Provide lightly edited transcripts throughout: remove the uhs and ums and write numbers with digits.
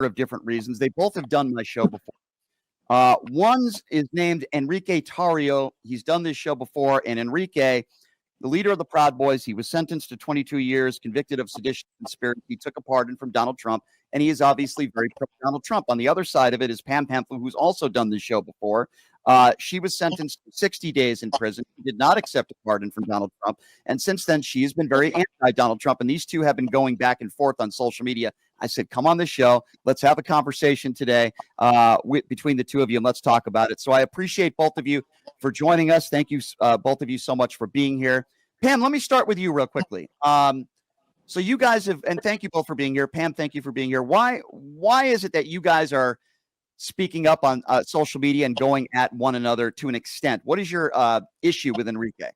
of different reasons. They both have done my show before. One's is named Enrique Tarrio. He's done this show before, and Enrique, the leader of the Proud Boys, he was sentenced to 22 years, convicted of sedition conspiracy. He took a pardon from Donald Trump, and he is obviously very pro Donald Trump. On the other side of it is Pam Pamphlet, who's also done this show before. She was sentenced to 60 days in prison. She did not accept a pardon from Donald Trump. And since then, she has been very anti-Donald Trump. And these two have been going back and forth on social media. I said, come on the show. Let's have a conversation today between the two of you, and let's talk about it. So I appreciate both of you for joining us. Thank you, both of you, so much for being here. Pam, let me start with you real quickly. So you guys have, and thank you both for being here. Pam, thank you for being here. Why is it that you guys are speaking up on social media and going at one another to an extent? What is your issue with Enrique?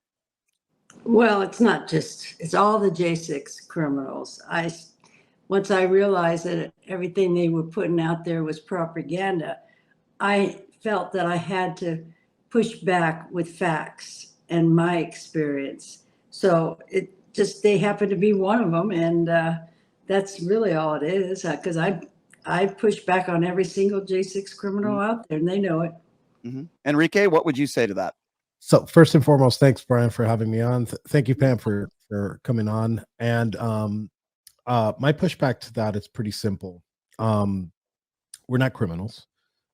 Well, it's not just, it's all the J6 criminals. Once I realized that everything they were putting out there was propaganda, I felt that I had to push back with facts and my experience. So they happen to be one of them. And that's really all it is, because I push back on every single J6 criminal out there, and they know it. Enrique, what would you say to that? So first and foremost, thanks, Brian, for having me on. Thank you, Pam, for coming on. And my pushback to that is pretty simple. We're not criminals.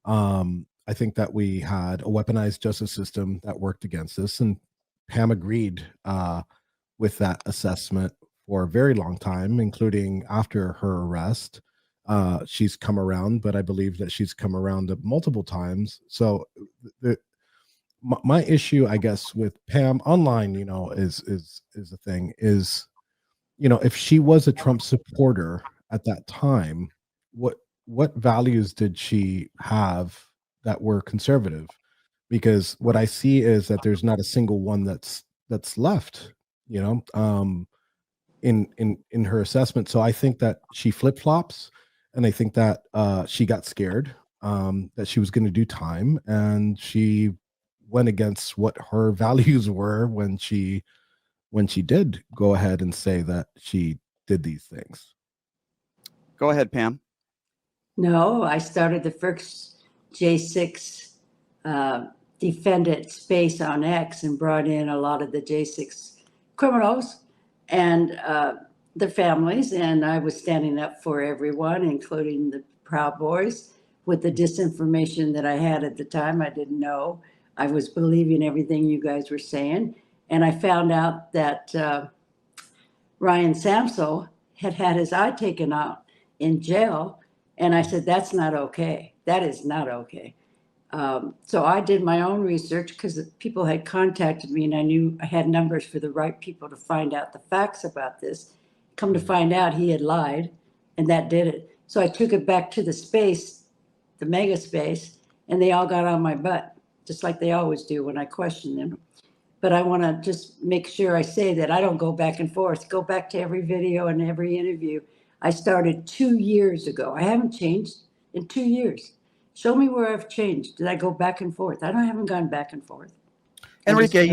I think that we had a weaponized justice system that worked against us, and Pam agreed with that assessment for a very long time, including after her arrest. She's come around, but I believe that she's come around multiple times. So my issue, I guess, with Pam online, is the thing is, if she was a Trump supporter at that time, what values did she have that were conservative? Because what I see is that there's not a single one that's left, in her assessment. So I think that she flip-flops, and I think that she got scared that she was going to do time, and she went against what her values were when she did go ahead and say that she did these things. Go ahead, Pam. No, I started the first J6 defendant space on X and brought in a lot of the J6 criminals and their families, and I was standing up for everyone, including the Proud Boys, with the disinformation that I had at the time. I didn't know. I was believing everything you guys were saying, and I found out that Ryan Samsel had his eye taken out in jail, and I said, that's not okay. That is not okay. So I did my own research, because people had contacted me, and I knew I had numbers for the right people to find out the facts about this. Come to find out, he had lied, and that did it. So I took it back to the space, the mega space, and they all got on my butt, just like they always do when I question them. But I want to just make sure I say that I don't go back and forth. Go back to every video and every interview. I started 2 years ago. I haven't changed in 2 years. Show me where I've changed. Did I go back and forth? I haven't gone back and forth. Enrique,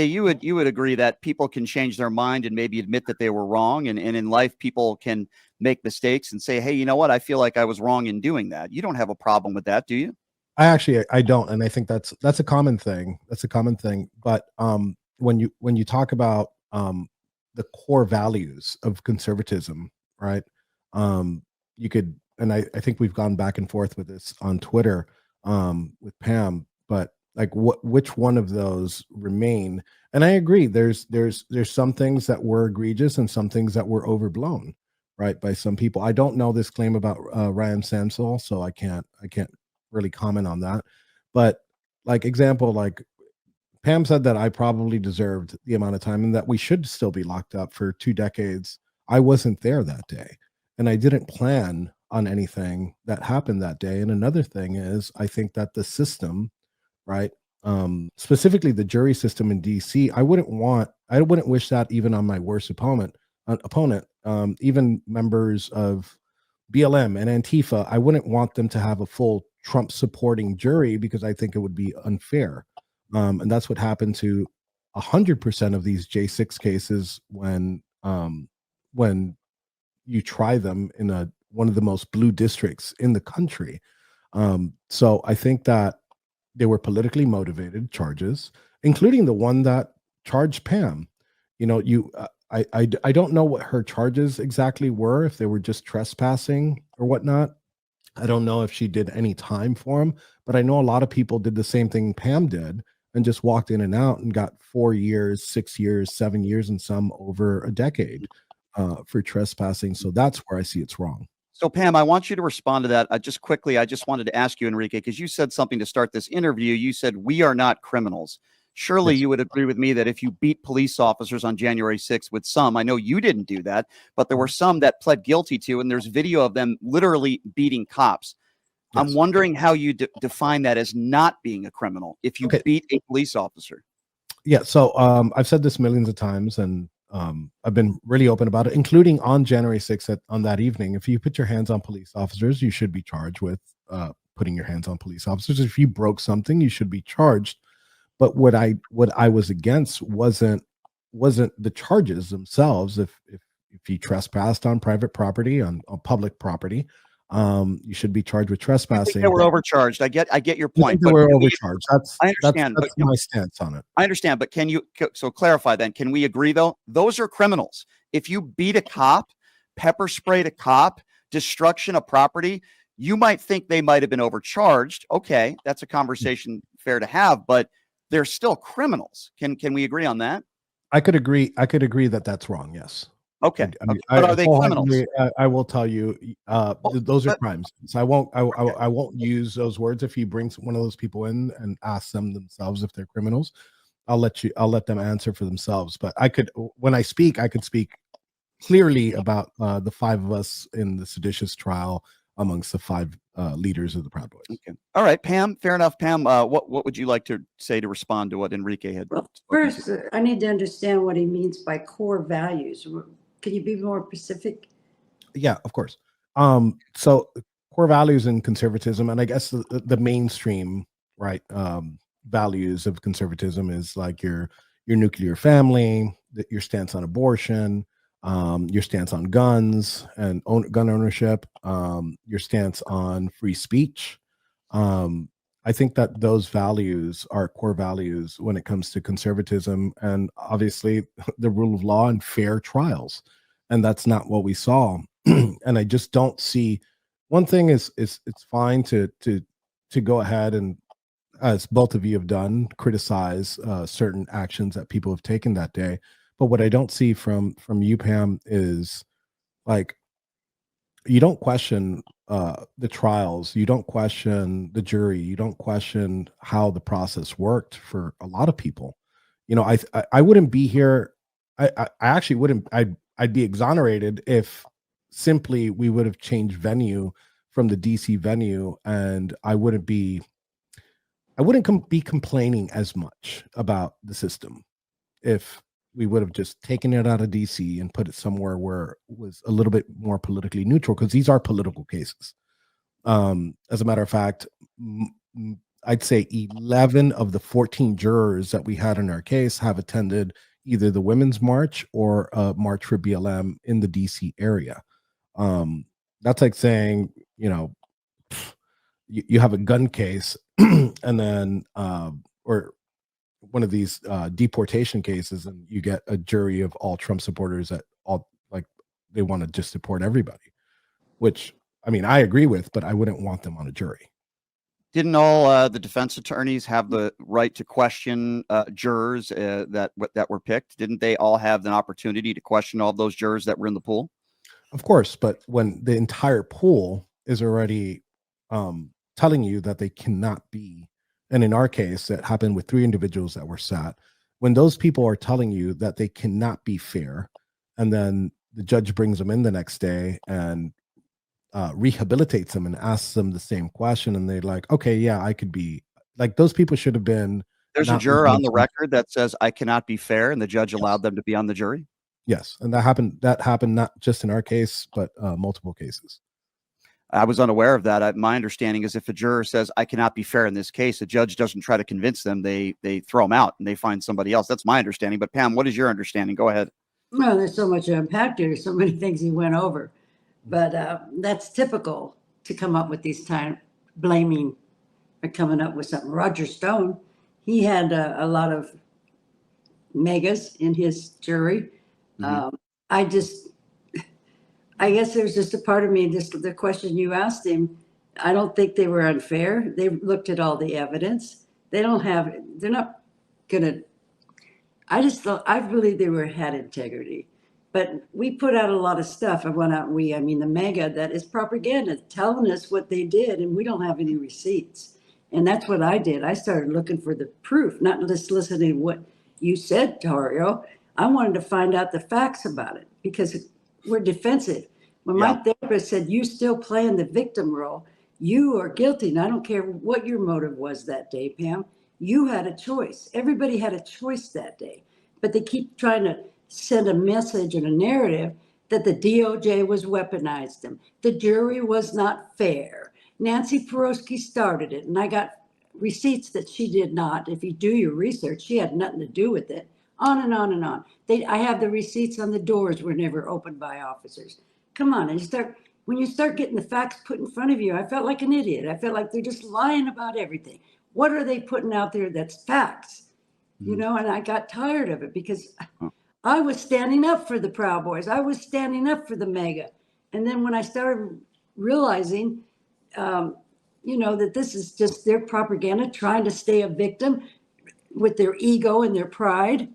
you would agree that people can change their mind and maybe admit that they were wrong, and in life people can make mistakes and say, hey, you know what? I feel like I was wrong in doing that. You don't have a problem with that, do you? I don't, and I think that's a common thing. That's a common thing. But when you talk about the core values of conservatism, right? You could, and I think we've gone back and forth with this on Twitter with Pam, but like which one of those remain? And I agree, there's some things that were egregious and some things that were overblown, right, by some people. I don't know this claim about Ryan Samsel, so I can't really comment on that. But like example, like Pam said that I probably deserved the amount of time and that we should still be locked up for 2 decades. I wasn't there that day, and I didn't plan on anything that happened that day. And another thing is, I think that the system, right, specifically the jury system in DC, I wouldn't wish that even on my worst opponent, even members of BLM and Antifa. I wouldn't want them to have a full Trump supporting jury, because I think it would be unfair. And that's what happened to 100% of these J6 cases when you try them in a one of the most blue districts in the country. So I think that they were politically motivated charges, including the one that charged Pam. You know, I don't know what her charges exactly were, if they were just trespassing or whatnot. I don't know if she did any time for him, but I know a lot of people did the same thing Pam did and just walked in and out and got 4 years, 6 years, 7 years, and some over a decade for trespassing. So that's where I see it's wrong. So, Pam, I want you to respond to that. Just quickly, I just wanted to ask you, Enrique, because you said something to start this interview. You said, we are not criminals. Surely Yes. you would agree with me that if you beat police officers on January 6th with some, I know you didn't do that, but there were some that pled guilty to, and there's video of them literally beating cops. Yes. I'm wondering how you define that as not being a criminal if you beat a police officer. Yeah. So I've said this millions of times, and I've been really open about it, including on January 6th on that evening. If you put your hands on police officers, you should be charged with putting your hands on police officers. If you broke something, you should be charged. But what I was against wasn't the charges themselves. If you trespassed on private property, on public property, you should be charged with trespassing. They were overcharged. I get your point. They were overcharged. I understand. That's my stance on it. I understand, but can you clarify then? Can we agree though? Those are criminals. If you beat a cop, pepper sprayed a cop, destruction of property, you might think they might have been overcharged. Okay, that's a conversation fair to have, but they're still criminals. Can we agree on that? I could agree that that's wrong. Yes. Okay. But are they criminals? I will tell you, those are crimes. So I won't use those words. If you bring one of those people in and ask them themselves if they're criminals, I'll let them answer for themselves. But when I could speak clearly about the 5 of us in the seditious trial amongst the 5 leaders of the Proud Boys. Okay. All right, Pam. Fair enough, Pam. What would you like to say to respond to what Enrique had? Well, first, I need to understand what he means by core values. Can you be more specific? Yeah, of course. So core values in conservatism, and I guess the mainstream, right, values of conservatism is like your nuclear family, your stance on abortion, your stance on guns and gun ownership, your stance on free speech. I think that those values are core values when it comes to conservatism, and obviously the rule of law and fair trials. And that's not what we saw. And I just don't see. One thing is it's fine to go ahead and, as both of you have done, criticize certain actions that people have taken that day. But what I don't see from you, Pam, is like, you don't question the trials, you don't question the jury, you don't question how the process worked for a lot of people. You know, I wouldn't be here. I actually wouldn't. I'd be exonerated if simply we would have changed venue from the DC venue, and I wouldn't be complaining as much about the system if we would have just taken it out of DC and put it somewhere where it was a little bit more politically neutral, because these are political cases. As a matter of fact, I'd say 11 of the 14 jurors that we had in our case have attended either the Women's March or a March for BLM in the DC area. That's like saying, you know, you have a gun case and then or one of these deportation cases, and you get a jury of all Trump supporters that all, like, they want to just deport everybody, which, I mean, I agree with, but I wouldn't want them on a jury. Didn't all the defense attorneys have the right to question jurors that were picked? Didn't they all have an opportunity to question all those jurors that were in the pool? Of course, but when the entire pool is already telling you that they cannot be, and in our case, that happened with 3 individuals that were sat, when those people are telling you that they cannot be fair, and then the judge brings them in the next day and rehabilitates them and asks them the same question, and they're like, okay, yeah, I could be, like, those people should have been. There's a juror on the record that says I cannot be fair, and the judge allowed them to be on the jury. Yes, and that happened not just in our case, but multiple cases. I was unaware of that. My understanding is if a juror says I cannot be fair in this case, the judge doesn't try to convince them. They throw them out and they find somebody else. That's my understanding. But Pam, what is your understanding? Go ahead. Well, there's so much to unpack there. So many things he went over. But that's typical to come up with these time blaming or coming up with something. Roger Stone, he had a lot of megas in his jury. Mhm. I guess there's just a part of me, just the question you asked him, I don't think they were unfair. They looked at all the evidence. They're not gonna, I believe had integrity. But we put out a lot of stuff. I mean the mega, that is propaganda telling us what they did, and we don't have any receipts. And that's what I did. I started looking for the proof, not just listening to what you said, Tario. I wanted to find out the facts about it because we're defensive. When Yeah. my therapist said, "You still playing the victim role, you are guilty," and I don't care what your motive was that day, Pam, you had a choice. Everybody had a choice that day. But they keep trying to send a message and a narrative that the DOJ was weaponized them. The jury was not fair. Nancy Peroski started it, and I got receipts that she did not. If you do your research, she had nothing to do with it. On and on and on. I have the receipts on the doors were never opened by officers. Come on, when you start getting the facts put in front of you, I felt like an idiot. I felt like they're just lying about everything. What are they putting out there that's facts? You know, and I got tired of it because I was standing up for the Proud Boys. I was standing up for the mega. And then when I started realizing, that this is just their propaganda, trying to stay a victim with their ego and their pride,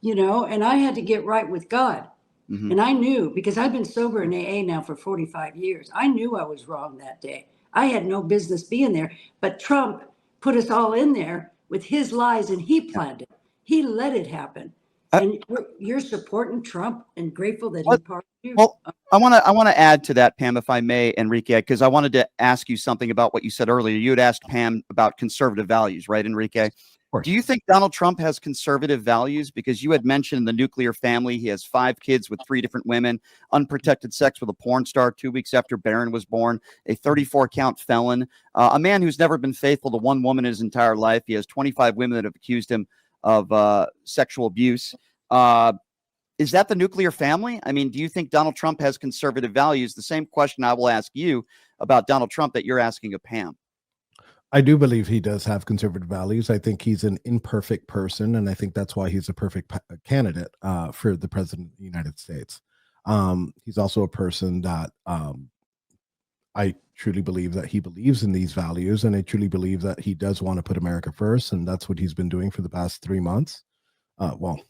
and I had to get right with God. Mhm. And I knew, because I've been sober in AA now for 45 years, I knew I was wrong that day. I had no business being there, but Trump put us all in there with his lies and he planned it. He let it happen. I- And you're supporting Trump and grateful that he What- pardoned you. Well, I want to add to that, Pam, if I may, Enrique, because I wanted to ask you something about what you said earlier. You had asked Pam about conservative values, right, Enrique? Do you think Donald Trump has conservative values? Because you had mentioned the nuclear family. He has 5 kids with 3 different women, unprotected sex with a porn star 2 weeks after Barron was born, a 34-count felon, a man who's never been faithful to one woman in his entire life. He has 25 women that have accused him of sexual abuse. Is that the nuclear family? I mean, do you think Donald Trump has conservative values? The same question I will ask you about Donald Trump that you're asking of Pam. I do believe he does have conservative values. I think he's an imperfect person, and I think that's why he's a perfect candidate for the president of the United States. He's also a person that I truly believe that he believes in these values, and I truly believe that he does want to put America first, and that's what he's been doing for the past 3 months. Well,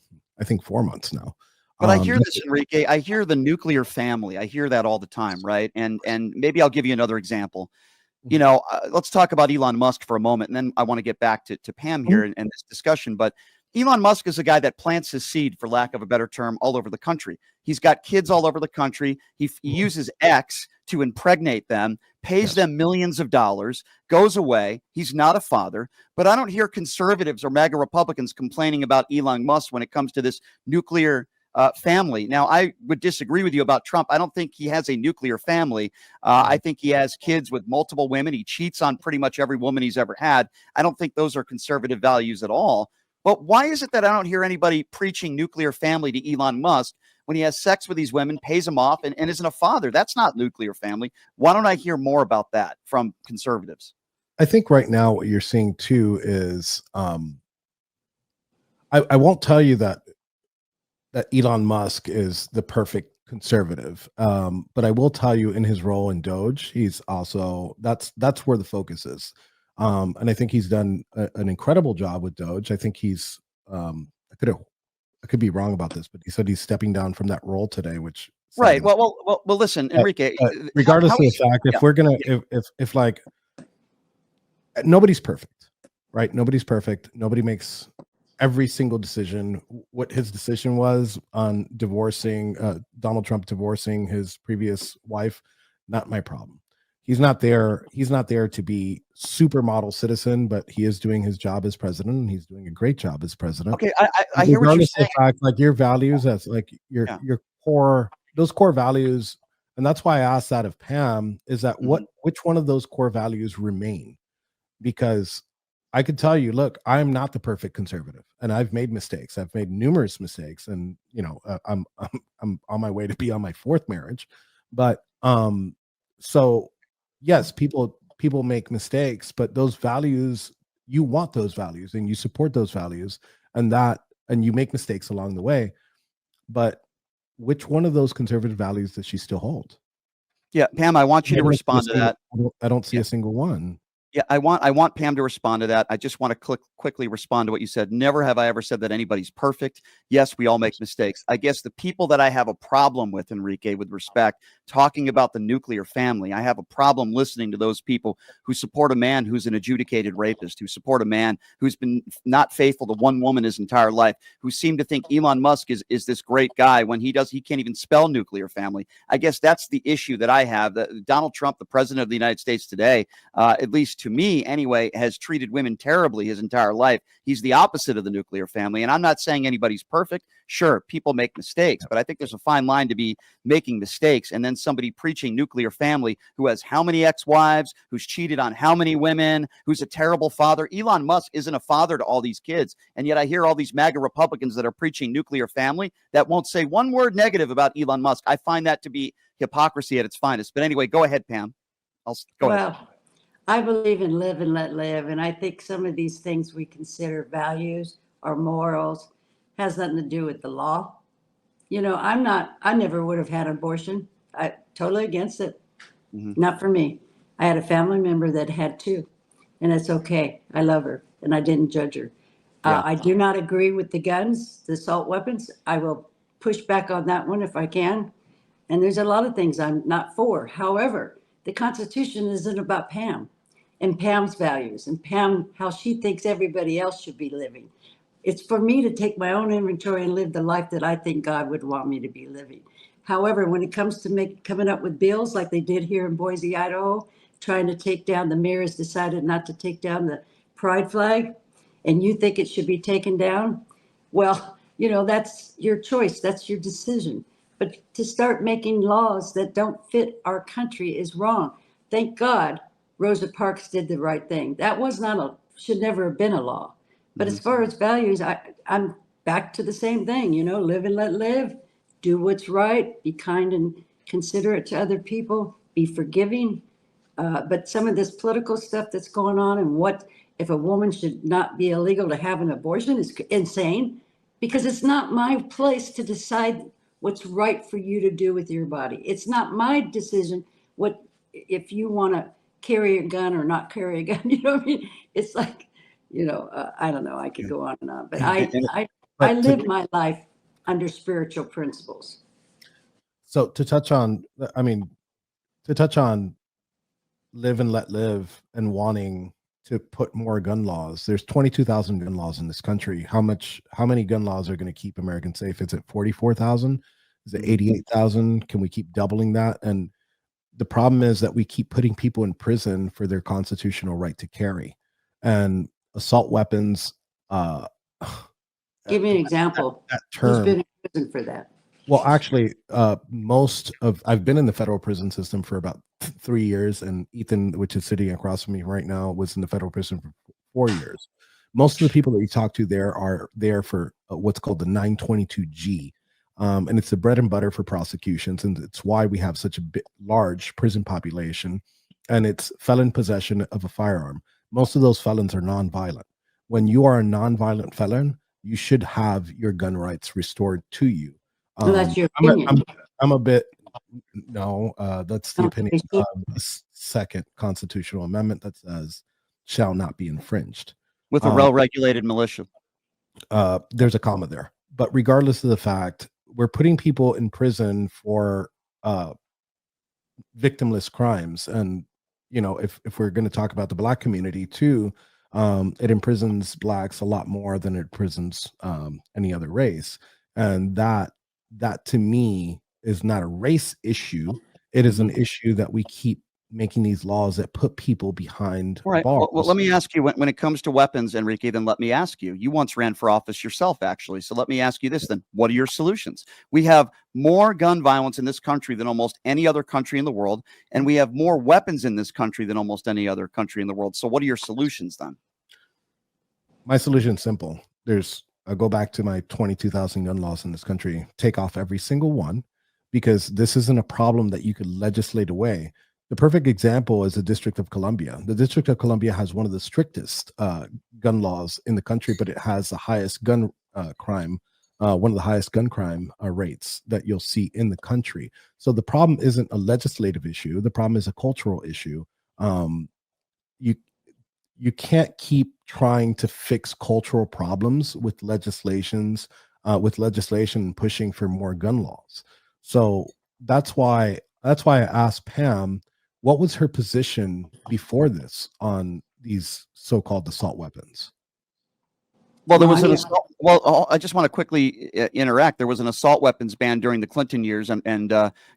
I think 4 months now. But I hear this, Enrique. I hear the nuclear family. I hear that all the time, right? And maybe I'll give you another example. Let's talk about Elon Musk for a moment, and then I want to get back to Pam here and this discussion. But Elon Musk is a guy that plants his seed, for lack of a better term, all over the country. He's got kids all over the country. He uses X to impregnate them, pays them millions of dollars, goes away. He's not a father. But I don't hear conservatives or MAGA Republicans complaining about Elon Musk when it comes to this nuclear family. Now, I would disagree with you about Trump. I don't think he has a nuclear family. I think he has kids with multiple women. He cheats on pretty much every woman he's ever had. I don't think those are conservative values at all. But why is it that I don't hear anybody preaching nuclear family to Elon Musk when he has sex with these women, pays them off, and isn't a father? That's not nuclear family. Why don't I hear more about that from conservatives? I think right now what you're seeing too is I won't tell you that Elon Musk is the perfect conservative, but I will tell you in his role in Doge, he's also that's where the focus is, and I think he's done an incredible job with Doge. I think he's I could be wrong about this, but he said he's stepping down from that role today, which right. Well. Listen, Enrique. Regardless of the fact, if we're gonna, if like nobody's perfect, right? Nobody's perfect. Nobody makes every single decision. What his decision was on divorcing Donald Trump divorcing his previous wife, not my problem. He's not there to be supermodel citizen, but he is doing his job as president, and he's doing a great job as president. Okay, I hear what you're saying. Fact, like your values, as like your core, those core values, and that's why I asked that of Pam, is that which one of those core values remain? Because I could tell you, look, I'm not the perfect conservative, and I've made mistakes. I've made numerous mistakes, and I'm on my way to be on my 4th marriage. But so yes, people make mistakes, but those values, you want those values and you support those values, and you make mistakes along the way. But which one of those conservative values does she still hold? Yeah, Pam, I want you I to don't see a respond to single, that. I don't see Yeah. a single one. Yeah, I want Pam to respond to that. I just want to quickly respond to what you said. Never have I ever said that anybody's perfect. Yes, we all make mistakes. I guess the people that I have a problem with, Enrique, with respect, talking about the nuclear family, I have a problem listening to those people who support a man who's an adjudicated rapist, who support a man who's been not faithful to one woman his entire life, who seem to think Elon Musk is this great guy when he can't even spell nuclear family. I guess that's the issue that I have. That Donald Trump, the president of the United States today, at least to me anyway, has treated women terribly his entire life. He's the opposite of the nuclear family. And I'm not saying anybody's perfect. Sure, people make mistakes, but I think there's a fine line to be making mistakes and then somebody preaching nuclear family who has how many ex-wives, who's cheated on how many women, who's a terrible father. Elon Musk isn't a father to all these kids. And yet I hear all these MAGA Republicans that are preaching nuclear family that won't say one word negative about Elon Musk. I find that to be hypocrisy at its finest. But anyway, go ahead, Pam. Go ahead. Well, I believe in live and let live, and I think some of these things we consider values or morals has nothing to do with the law. You know, I never would have had an abortion. I totally against it. Not for me. I had a family member that had two, and it's okay. I love her, and I didn't judge her. Yeah. I do not agree with the guns, the assault weapons. I will push back on that one if I can. And there's a lot of things I'm not for. However, the Constitution isn't about Pam and Pam's values and Pam, how she thinks everybody else should be living. It's for me to take my own inventory and live the life that I think God would want me to be living. However, when it comes to coming up with bills like they did here in Boise, Idaho, trying to take down, the mayor has decided not to take down the pride flag, and you think it should be taken down, well, you know, that's your choice, that's your decision. But to start making laws that don't fit our country is wrong. Thank God Rosa Parks did the right thing. That was not should never have been a law. But as far as values, I'm back to the same thing, you know, live and let live, do what's right, be kind and considerate to other people, be forgiving. But some of this political stuff that's going on and what if a woman should not be illegal to have an abortion is insane, because it's not my place to decide what's right for you to do with your body. It's not my decision what if you want to carry a gun or not carry a gun. You know what I mean? It's like, you know, I don't know. I could go on and on, but I live my life under spiritual principles. So to touch on, live and let live and wanting to put more gun laws. There's 22,000 gun laws in this country. How many gun laws are going to keep Americans safe? Is it 44,000? Is it 88,000? Can we keep doubling that? And the problem is that we keep putting people in prison for their constitutional right to carry, and assault weapons. Give me an example. That Who's term. been in prison for that? Well, actually, I've been in the federal prison system for about 3 years, and Ethan, which is sitting across from me right now, was in the federal prison for 4 years. Most of the people that you talk to there are there for what's called the 922G, and it's the bread and butter for prosecutions, and it's why we have such a large prison population, and it's felon possession of a firearm. Most of those felons are nonviolent. When you are a nonviolent felon, you should have your gun rights restored to you. Well, that's your opinion. I'm a bit no. That's the opinion Okay. of the second constitutional amendment that says shall not be infringed With a well-regulated militia. There's a comma there, but regardless of the fact, we're putting people in prison for victimless crimes, and you know, if we're going to talk about the Black community too, it imprisons Blacks a lot more than it imprisons any other race, and that to me is not a race issue. It is an issue that we keep making these laws that put people behind All right. bars. Well, let me ask you, when it comes to weapons, Enrique, then let me ask you. You once ran for office yourself, actually. So let me ask you this then. What are your solutions? We have more gun violence in this country than almost any other country in the world, and we have more weapons in this country than almost any other country in the world. So what are your solutions then? My solution is simple. I'll go back to my 22,000 gun laws in this country. Take off every single one, because this isn't a problem that you could legislate away. The perfect example is the District of Columbia. The District of Columbia has one of the strictest gun laws in the country, but it has the highest gun crime, one of the highest gun crime rates that you'll see in the country. So the problem isn't a legislative issue. The problem is a cultural issue. You you can't keep trying to fix cultural problems with legislation pushing for more gun laws. So that's why I asked Pam what was her position before this on these so-called assault weapons. Well, there was an assault. Well, I just want to quickly interact. There was an assault weapons ban during the Clinton years, and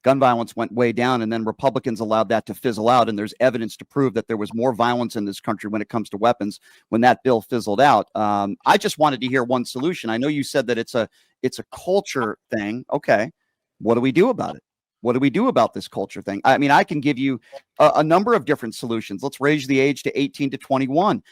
gun violence went way down. And then Republicans allowed that to fizzle out. And there's evidence to prove that there was more violence in this country when it comes to weapons when that bill fizzled out. I just wanted to hear one solution. I know you said that it's a culture thing. Okay, what do we do about it? What do we do about this culture thing? I mean, I can give you a number of different solutions. Let's raise the age to 18 to 21.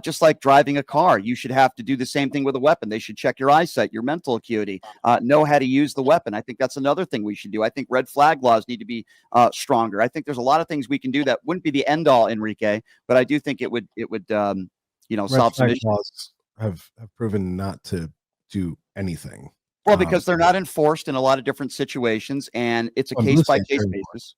Just like driving a car, you should have to do the same thing with a weapon. They should check your eyesight, your mental acuity, know how to use the weapon. I think that's another thing we should do. I think red flag laws need to be stronger. I think there's a lot of things we can do that wouldn't be the end all, Enrique, but I do think it would solve some issues. Laws have proven not to do anything. Well, because they're not enforced in a lot of different situations, and it's a case-by-case basis.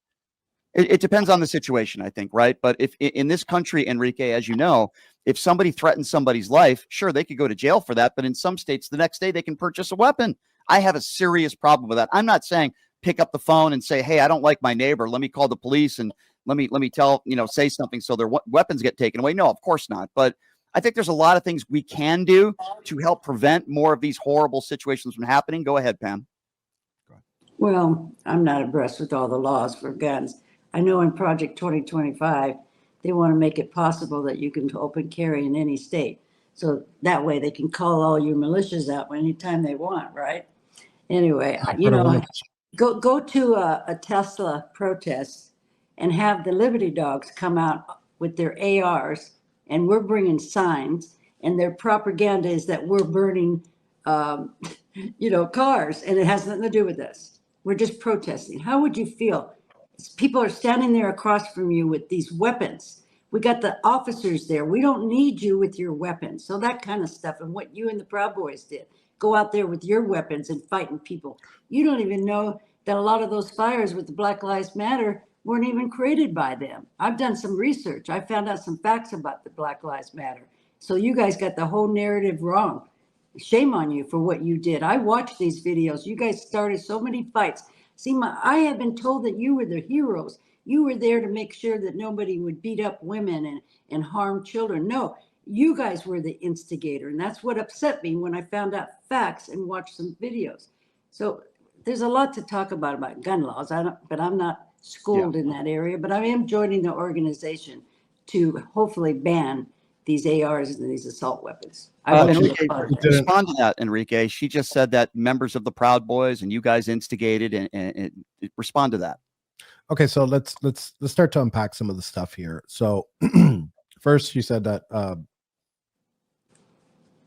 It depends on the situation, I think, right? But if in this country, Enrique, as you know, if somebody threatens somebody's life, sure, they could go to jail for that. But in some states, the next day they can purchase a weapon. I have a serious problem with that. I'm not saying pick up the phone and say, hey, I don't like my neighbor. Let me call the police and let me tell, say something so their weapons get taken away. No, of course not. But I think there's a lot of things we can do to help prevent more of these horrible situations from happening. Go ahead, Pam. Well, I'm not abreast with all the laws for guns. I know in Project 2025, they want to make it possible that you can open carry in any state. So that way they can call all your militias out anytime they want, right? Anyway, go to a Tesla protest and have the Liberty Dogs come out with their ARs, and we're bringing signs, and their propaganda is that we're burning, cars, and it has nothing to do with this. We're just protesting. How would you feel? People are standing there across from you with these weapons. We got the officers there. We don't need you with your weapons. So that kind of stuff, and what you and the Proud Boys did. Go out there with your weapons and fighting people. You don't even know that a lot of those fires with the Black Lives Matter weren't even created by them. I've done some research. I found out some facts about the Black Lives Matter. So you guys got the whole narrative wrong. Shame on you for what you did. I watched these videos. You guys started so many fights. See, I have been told that you were the heroes. You were there to make sure that nobody would beat up women and harm children. No, you guys were the instigator. And that's what upset me when I found out facts and watched some videos. So there's a lot to talk about gun laws. But I'm not schooled in that area. But I am joining the organization to hopefully ban these ARs and these assault weapons. Enrique, respond to that, Enrique. She just said that members of the Proud Boys and you guys instigated, and respond to that. Okay, so let's start to unpack some of the stuff here. So first, you said that the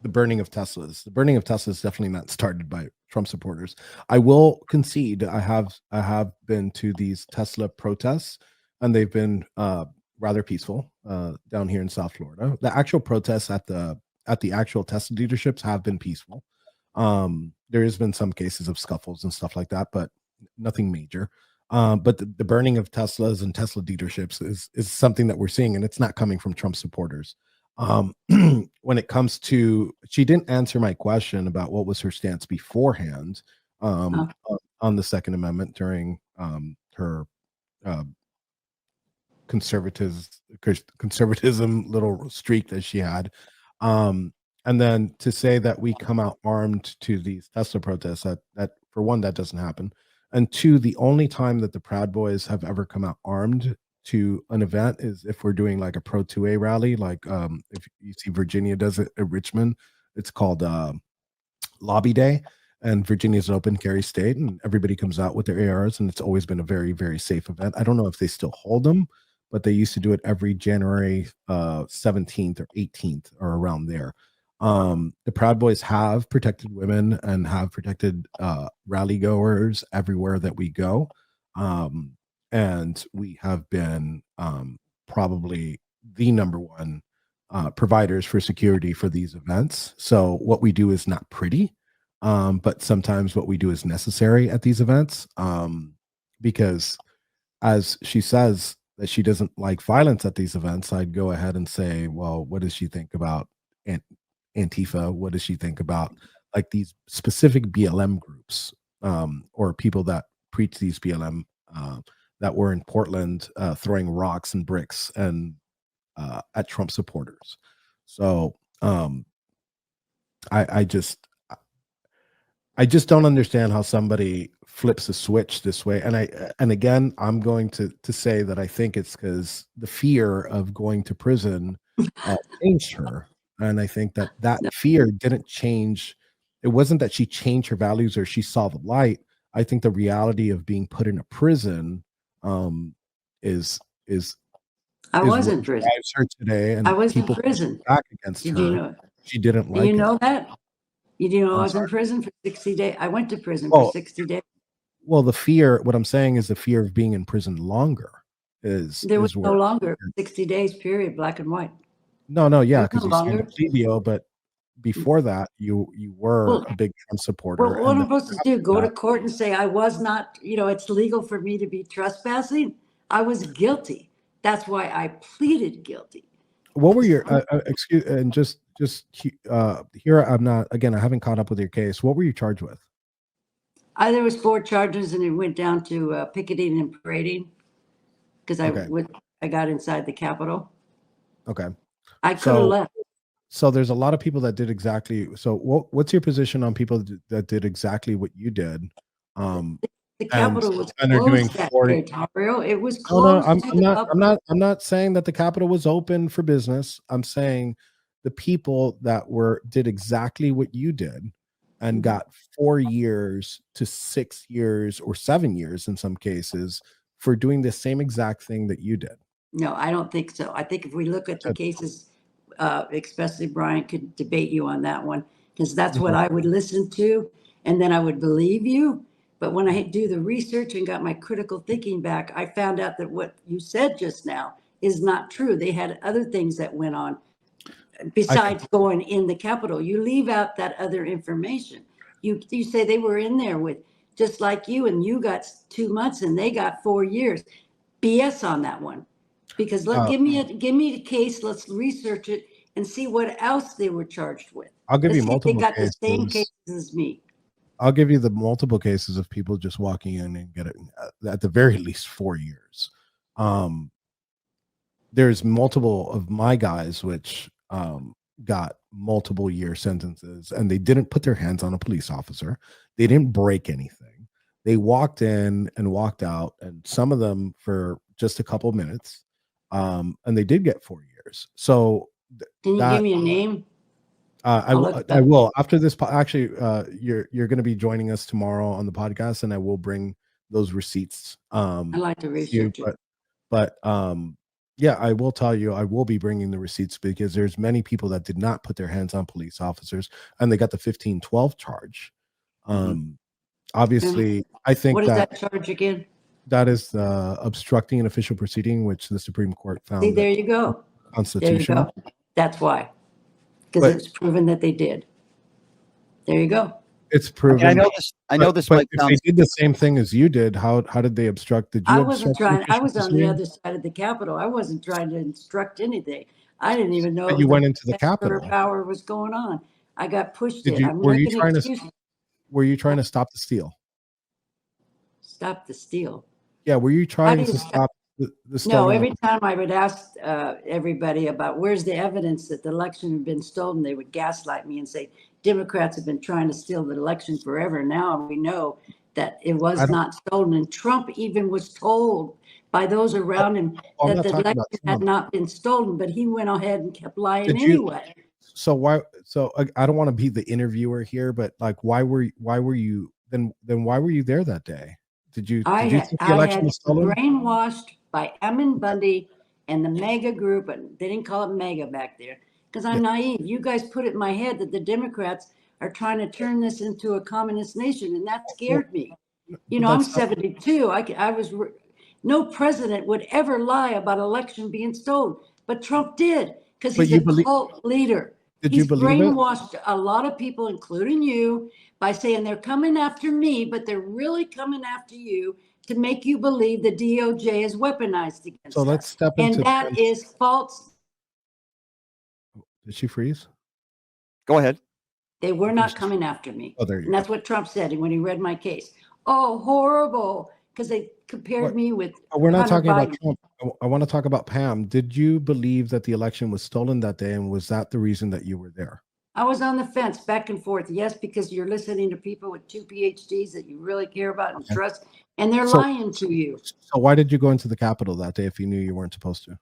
burning of Teslas. The burning of Teslas is definitely not started by Trump supporters. I will concede I have been to these Tesla protests, and they've been rather peaceful down here in South Florida. The actual protests at the actual Tesla dealerships have been peaceful. There has been some cases of scuffles and stuff like that, but nothing major. But the burning of Teslas and Tesla dealerships is something that we're seeing, and it's not coming from Trump supporters. When it comes to, she didn't answer my question about what was her stance beforehand on the Second Amendment during her conservatism little streak that she had. And then to say that we come out armed to these Tesla protests, that for one, that doesn't happen. And two, the only time that the Proud Boys have ever come out armed to an event is if we're doing like a Pro 2A rally, like if you see Virginia does it at Richmond, it's called Lobby Day, and Virginia is an open carry state, and everybody comes out with their ARs, and it's always been a very, very safe event. I don't know if they still hold them, but they used to do it every January 17th or 18th or around there. The Proud Boys have protected women and have protected rally goers everywhere that we go. And we have been probably the number one providers for security for these events. So what we do is not pretty, but sometimes what we do is necessary at these events, because as she says that she doesn't like violence at these events, I'd go ahead and say, well, what does she think about Antifa? What does she think about like these specific BLM groups, or people that preach these BLM, that were in Portland throwing rocks and bricks and at Trump supporters? So I just don't understand how somebody flips a switch this way. And again, I'm going to say that I think it's because the fear of going to prison changed her. And I think that fear didn't change. It wasn't that she changed her values or she saw the light. I think the reality of being put in a prison is I is was what in prison. drives her today. And I was in people prison. back against Did her. you know? She didn't Do like you know it. that? You do know I I'm was in sorry. prison for 60 days. I went to prison Oh, for 60 days. Well, the fear, what I'm saying is the fear of being in prison longer There was is no where. longer 60 days period, black and white. No, yeah, There was because no you signed a longer. plea deal, but before that, you were Well, a big Trump supporter, well, what and am I then supposed to after do? Go to that, court and say I was not, it's legal for me to be trespassing? I was guilty. That's why I pleaded guilty. what were your excuse and just here? I'm not again. I haven't caught up with your case. What were you charged with? There was 4 charges and it went down to picketing and parading because Okay, I got inside the Capitol. okay. I could have So left. there's a lot of people that did exactly. So what's your position on people that did exactly what you did? The And Capitol was they're doing closed that 40. day, Tarrio. It was No, closed to the public. I'm not saying that the Capitol was open for business. I'm saying the people that did exactly what you did and got 4 years to 6 years or 7 years in some cases for doing the same exact thing that you did. No, I don't think so. I think if we look at the cases, especially Brian could debate you on that one, because that's what Mhm. I would listen to, and then I would believe you. But when I do the research and got my critical thinking back, I found out that what you said just now is not true. They had other things that went on besides going in the Capitol. You leave out that other information. You say they were in there with just like you, and you got 2 months and they got 4 years. BS on that one. Because give me a case, let's research it and see what else they were charged with. I'll give Let's you see if they multiple got the same cases. cases as me. I'll give you the multiple cases of people just walking in and get it at the very least 4 years. There's multiple of my guys which got multiple year sentences, and they didn't put their hands on a police officer. They didn't break anything. They walked in and walked out, and some of them for just a couple minutes, and they did get 4 years. So Can you that give me a name? I I'll look will. it I up. will after this. Actually, you're going to be joining us tomorrow on the podcast, and I will bring those receipts. I'd like to to you, research it. but yeah, I will tell you, I will be bringing the receipts because there's many people that did not put their hands on police officers, and they got the 1512 charge. Obviously, I think What is that charge again? that is obstructing an official proceeding, which the Supreme Court See, found there that you go. There you constitutional. go. That's why. Because But it's proven that they did. There you go. it's I proven. mean, I know this But might if sound. they did the same thing as you did, how did they obstruct? Did you I wasn't obstruct the trying, I official was on the proceeding? other side of the Capitol. I wasn't trying to instruct anything. I didn't even know But you the went into the transfer of Capitol. power was going on. I got pushed Did in. you? I'm Were you making trying to? excuses. Were you trying to stop the steal? Stop the steal. Yeah. Were you How trying do you to stop? stop the No, stolen? every time I would ask everybody about where's the evidence that the election had been stolen, they would gaslight me and say, Democrats have been trying to steal the election forever. Now we know that it I was don't. not stolen. And Trump even was told by those around him I'm that not the talking election about had Trump. not been stolen, but he went ahead and kept lying Did you? anyway. So why? So I don't want to be the interviewer here, but like, why were you then? Why were you there that day? Did you think the I election had was stolen? brainwashed by Ammon Bundy and the MAGA group, and they didn't call it MAGA back there. because I'm naive. You guys put it in my head that the Democrats are trying to turn this into a communist nation, and that scared me. You know, I'm That's not- 72. No president would ever lie about election being stolen, but Trump did because But he's you a believe? cult leader. Did He's you believe it? brainwashed a lot of people, including you, by saying they're coming after me, but they're really coming after you to make you believe the DOJ is weaponized against So us. let's step And into. that is false. Did she freeze? Go ahead. They were not coming after me. Oh, there you And that's go. what Trump said when he read my case. Oh, horrible. Because they compared What? me with We're not Hunter talking about Biden. Trump. I want to talk about Pam. Did you believe that the election was stolen that day, and was that the reason that you were there? I was on the fence back and forth. Yes, because you're listening to people with 2 PhDs that you really care about and Okay. trust, and they're So- lying to you. So why did you go into the Capitol that day if you knew you weren't supposed to?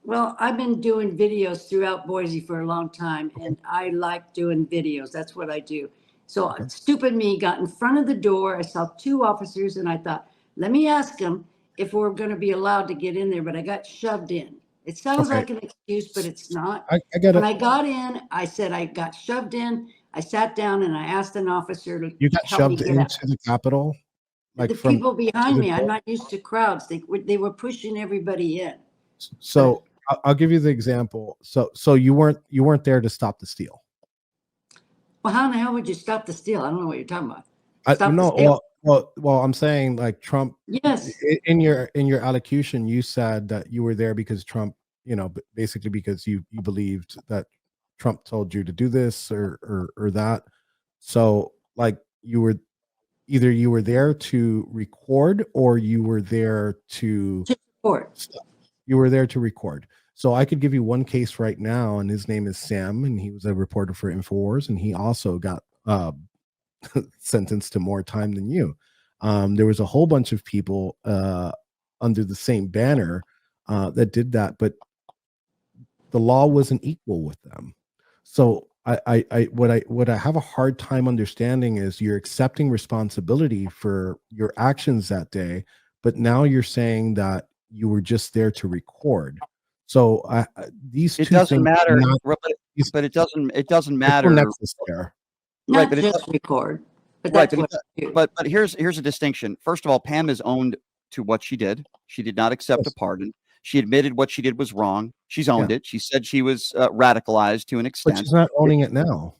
Well, I've been doing videos throughout Boise for a long time, and I like doing videos. That's what I do. So Okay. stupid me got in front of the door. I saw 2 officers, and I thought, let me ask them if we're going to be allowed to get in there. But I got shoved in. It sounds Okay. like an excuse, but it's not. I get When it. I got in, I said I got shoved in. I sat down and I asked an officer to You got help me shoved get out. into the Capitol, like The from people behind the me, I'm door? not used to crowds. They were pushing everybody in. So I'll give you the example. So you weren't there to stop the steal. Well, how in the hell would you stop the steal? I don't know what you're talking about. Stop the No, steal. well, I'm saying like Trump. Yes. In your allocution, you said that you were there because Trump, basically because you believed that Trump told you to do this or that. So like you were there to record or you were there to Support. you were there to record. So I could give you one case right now, and his name is Sam, and he was a reporter for InfoWars, and he also got sentenced to more time than you. There was a whole bunch of people under the same banner that did that, but the law wasn't equal with them. So what I have a hard time understanding is you're accepting responsibility for your actions that day, but now you're saying that you were just there to record. So these It two doesn't things matter, not, but it doesn't there's no matter. nexus there. Right, Not but just record, but right, that's but what I do. but here's a distinction. First of all, Pam is owned to what she did. She did not accept a Yes. pardon. She admitted what she did was wrong. She's owned Yeah. it. She said she was radicalized to an But extent. she's not owning it now.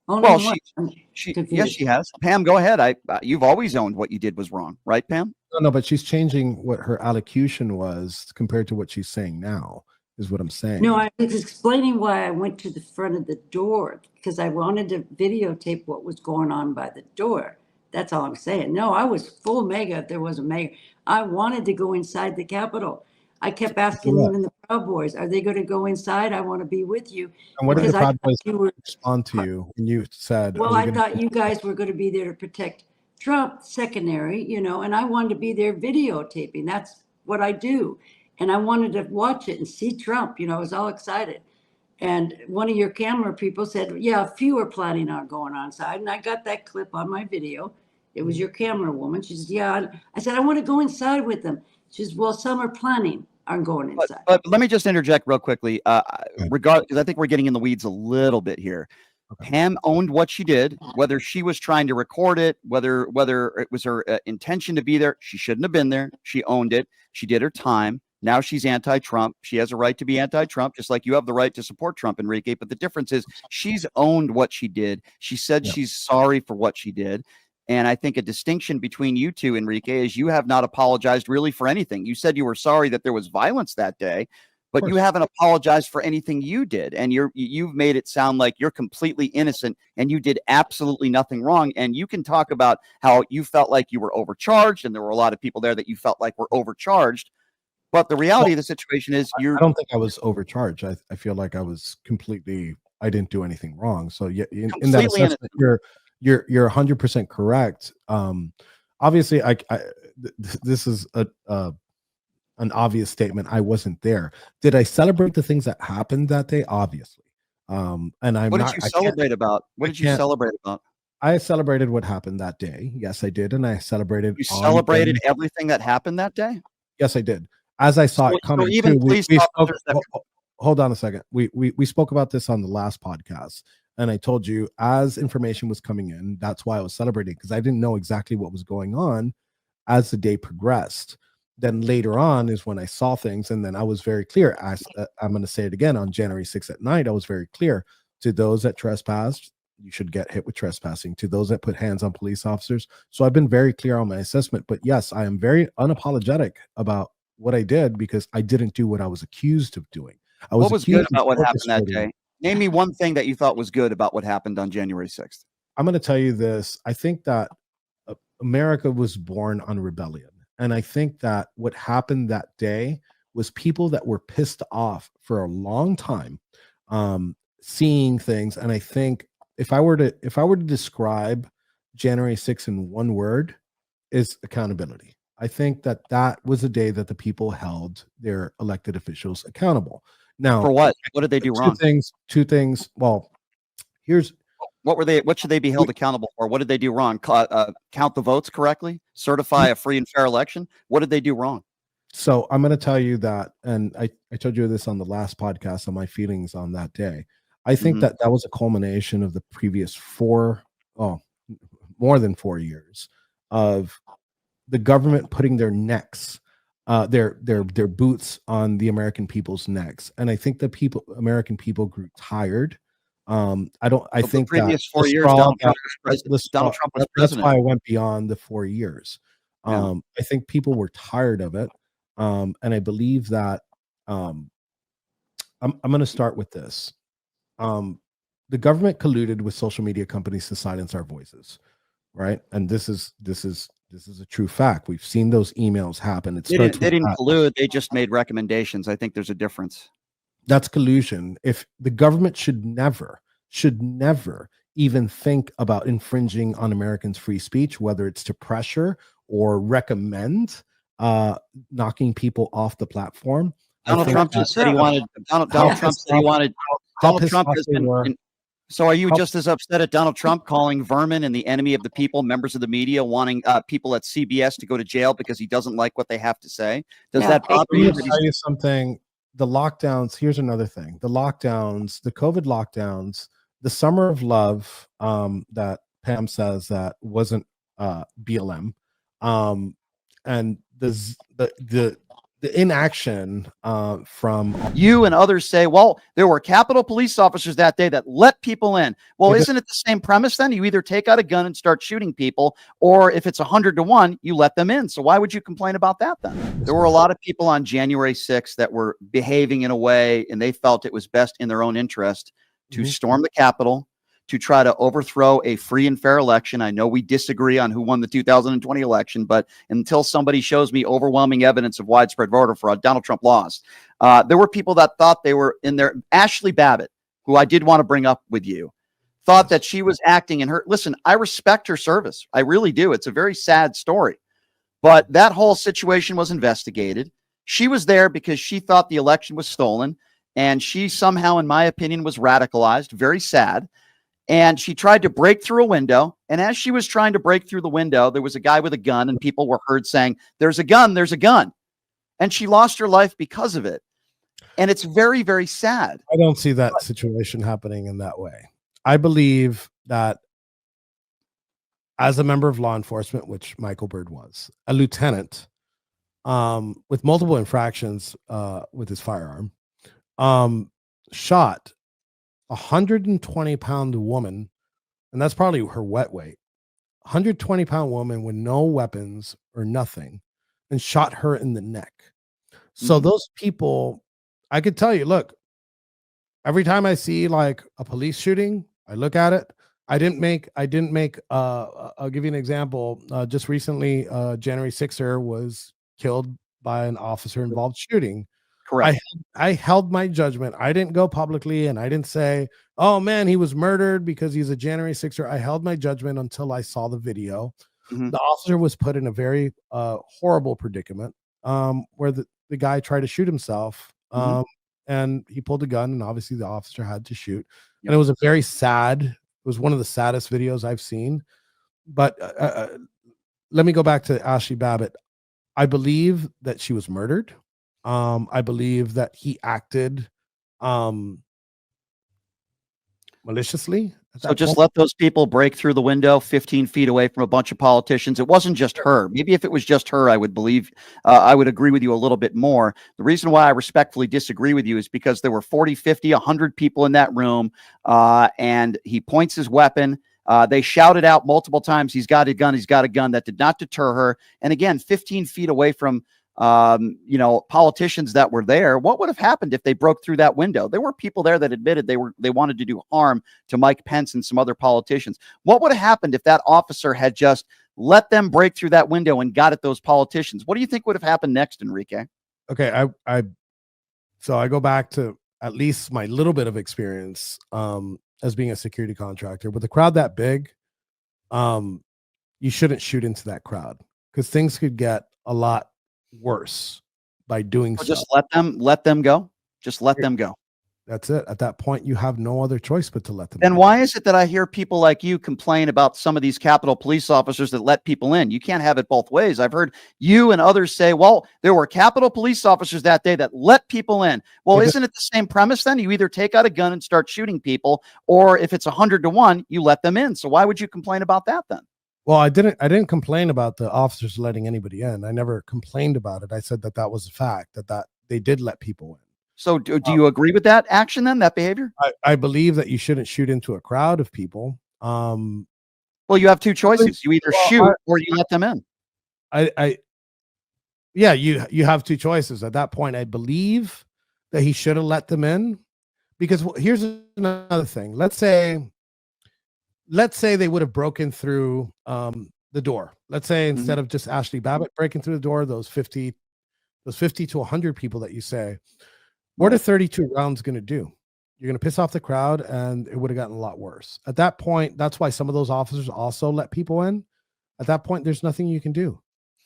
Only Well, one. she yes, Confused. she has. Pam, go ahead. You've always owned what you did was wrong, right, Pam? No, but she's changing what her allocution was compared to what she's saying now, is what I'm saying. No, I was explaining why I went to the front of the door because I wanted to videotape what was going on by the door. That's all I'm saying. No, I was full mega if there was a mega. I wanted to go inside the Capitol. I kept asking what? even the Proud Boys, are they going to go inside? I want to be with you. And what did the Because I Proud thought Boys you were, respond to you when you said, well, "Are we I gonna thought you guys were going to be there to protect Trump, secondary, and I wanted to be there videotaping. That's what I do. And I wanted to watch it and see Trump, I was all excited. And one of your camera people said, yeah, a few are planning on going on side. And I got that clip on my video. It was your camera woman. She says, yeah. I said, I want to go inside with them. She says, well, some are planning on going inside. But let me just interject real quickly. Because I think we're getting in the weeds a little bit here. Okay. Pam owned what she did, whether she was trying to record it, whether it was her intention to be there. She shouldn't have been there. She owned it. She did her time. Now she's anti-Trump. She has a right to be anti-Trump, just like you have the right to support Trump, Enrique. But the difference is she's owned what she did. She said she's sorry for what she did. And I think a distinction between you two, Enrique, is you have not apologized really for anything. You said you were sorry that there was violence that day, but you haven't apologized for anything you did. And you've made it sound like you're completely innocent and you did absolutely nothing wrong. And you can talk about how you felt like you were overcharged and there were a lot of people there that you felt like were overcharged. But the reality of the situation is I don't think I was overcharged. I feel like I was I didn't do anything wrong. So yeah, in that assessment, you're 100% correct. Obviously this is an obvious statement. I wasn't there. Did I celebrate the things that happened that day? Obviously. And I'm what not. Did you celebrate about? What did you celebrate about? I celebrated what happened that day. Yes, I did, and I celebrated. You celebrated everything that happened that day? Yes, I did. As I saw it coming. So even police officers hold on a second. We spoke about this on the last podcast, and I told you as information was coming in, that's why I was celebrating, because I didn't know exactly what was going on as the day progressed. Then later on is when I saw things, and then I was very clear. I'm going to say it again on January 6th at night. I was very clear to those that trespassed. You should get hit with trespassing. To those that put hands on police officers. So I've been very clear on my assessment. But yes, I am very unapologetic about what I did, because I didn't do what I was accused of doing. What was good about what happened that day? Name me one thing that you thought was good about what happened on January 6th. I'm going to tell you this. I think that America was born on rebellion. And I think that what happened that day was people that were pissed off for a long time, seeing things. And I think if I were to describe January 6th in one word, is accountability. I think that was a day that the people held their elected officials accountable. Now, for what? What did they do wrong? Two things. Well, here's what should they be held accountable for? What did they do wrong? Count the votes correctly? Certify a free and fair election? What did they do wrong? So I'm going to tell you that, and I told you this on the last podcast on my feelings on that day. I think that was a culmination of the previous more than 4 years of the government putting their necks, their boots on the American people's necks. And I think the American people grew tired. I think the previous 4 years, Donald Trump was president. That's why I went beyond the 4 years. I think people were tired of it. And I believe that I'm going to start with this. The government colluded with social media companies to silence our voices, right? And this is a true fact. We've seen those emails happen. They didn't collude. They just made recommendations. I think there's a difference. That's collusion. If the government should never even think about infringing on Americans' free speech, whether it's to pressure or recommend knocking people off the platform. Donald Trump said he wanted. Donald Trump said he wanted. Donald Trump has been. So are you just as upset at Donald Trump calling vermin and the enemy of the people, members of the media, wanting people at CBS to go to jail because he doesn't like what they have to say? Does that bother you? Let me tell you something. The lockdowns, here's another thing. The lockdowns, the COVID lockdowns, the summer of love that Pam says that wasn't BLM. And the inaction from you and others say, well, there were Capitol police officers that day that let people in. Well, isn't it the same premise then? You either take out a gun and start shooting people, or if it's 100-1, you let them in. So why would you complain about that then? There were a lot of people on January 6th that were behaving in a way, and they felt it was best in their own interest to storm the Capitol, to try to overthrow a free and fair election. I know we disagree on who won the 2020 election, but until somebody shows me overwhelming evidence of widespread voter fraud, Donald Trump lost. There were people that thought they were in there. Ashley Babbitt, who I did want to bring up with you, thought that she was acting in her. Listen, I respect her service. I really do. It's a very sad story. But that whole situation was investigated. She was there because she thought the election was stolen. And she somehow, in my opinion, was radicalized. Very sad. And she tried to break through a window. And as she was trying to break through the window, there was a guy with a gun, and people were heard saying, there's a gun, there's a gun. And she lost her life because of it. And it's very, very sad. I don't see that situation happening in that way. I believe that as a member of law enforcement, which Michael Bird was, a lieutenant with multiple infractions with his firearm, shot 120-pound woman, and that's probably her wet weight, 120-pound woman with no weapons or nothing, and shot her in the neck. So those people, I could tell you, look, every time I see like a police shooting, I look at it. I'll give you an example. Just recently, January 6th was killed by an officer involved shooting. Correct. I held my judgment. I didn't go publicly and I didn't say, oh man, he was murdered because he's a January 6er. I held my judgment until I saw the video. The officer was put in a very horrible predicament where the guy tried to shoot himself and he pulled a gun, and obviously the officer had to shoot. And it was a very sad, it was one of the saddest videos I've seen. But let me go back to Ashley Babbitt. I believe that she was murdered. I believe that he acted maliciously at So that just point. let those people break through the window 15 feet away from a bunch of politicians. It wasn't just her. Maybe if it was just her, I would believe, I would agree with you a little bit more. The reason why I respectfully disagree with you is because there were 40, 50, 100 people in that room, and he points his weapon. They shouted out multiple times, he's got a gun, he's got a gun. That did not deter her. And again, 15 feet away from politicians that were there. What would have happened if they broke through that window? There were people there that admitted they wanted to do harm to Mike Pence and some other politicians. What would have happened if that officer had just let them break through that window and got at those politicians? What do you think would have happened next, Enrique? Okay, so I go back to at least my little bit of experience as being a security contractor. With a crowd that big, you shouldn't shoot into that crowd because things could get a lot worse by doing so. Just let them go. Just let them go. That's it. At that point, you have no other choice but to let them Then go. why is it that I hear people like you complain about some of these Capitol police officers that let people in? You can't have it both ways. I've heard you and others say, well, there were Capitol police officers that day that let people in. Well, isn't it the same premise then? You either take out a gun and start shooting people, or if it's 100-1, you let them in. So why would you complain about that then? Well, I didn't complain about the officers letting anybody in. I never complained about it. I said that was a fact, that they did let people in. So do you agree with that action then, that behavior? I believe that you shouldn't shoot into a crowd of people. Well, you have two choices. You either shoot or you let them in. Yeah, you have two choices. At that point, I believe that he should have let them in, because here's another thing. Let's say they would have broken through the door. Let's say instead of just Ashley Babbitt breaking through the door, those 50 to 100 people that you say, what are 32 rounds going to do? You're going to piss off the crowd, and it would have gotten a lot worse. At that point, that's why some of those officers also let people in. At that point, there's nothing you can do.